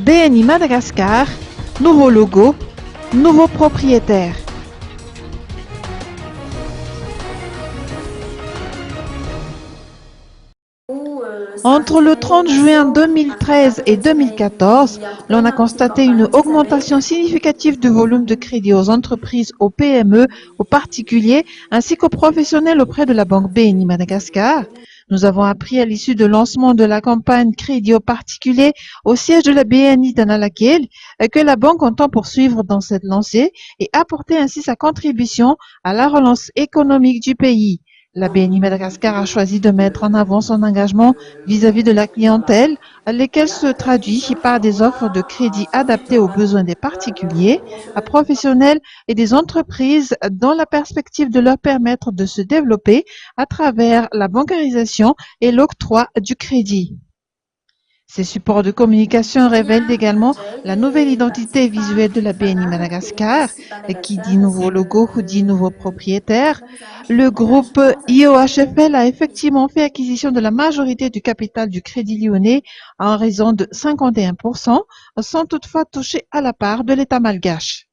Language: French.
BNI Madagascar, nouveau logo, nouveau propriétaire. Entre le 30 juin 2013 et 2014, l'on a constaté une augmentation significative du volume de crédit aux entreprises, aux PME, aux particuliers, ainsi qu'aux professionnels auprès de la banque BNI Madagascar. Nous avons appris à l'issue du lancement de la campagne Crédit aux particuliers au siège de la BNI d'Analakel que la banque entend poursuivre dans cette lancée et apporter ainsi sa contribution à la relance économique du pays. La BNI Madagascar a choisi de mettre en avant son engagement vis-à-vis de la clientèle, lesquelles se traduit par des offres de crédit adaptées aux besoins des particuliers, professionnels et des entreprises dans la perspective de leur permettre de se développer à travers la bancarisation et l'octroi du crédit. Ces supports de communication révèlent également la nouvelle identité visuelle de la BNI Madagascar, qui dit nouveau logo ou dit nouveau propriétaire. Le groupe IOHFL a effectivement fait acquisition de la majorité du capital du Crédit Lyonnais en raison de 51%, sans toutefois toucher à la part de l'État malgache.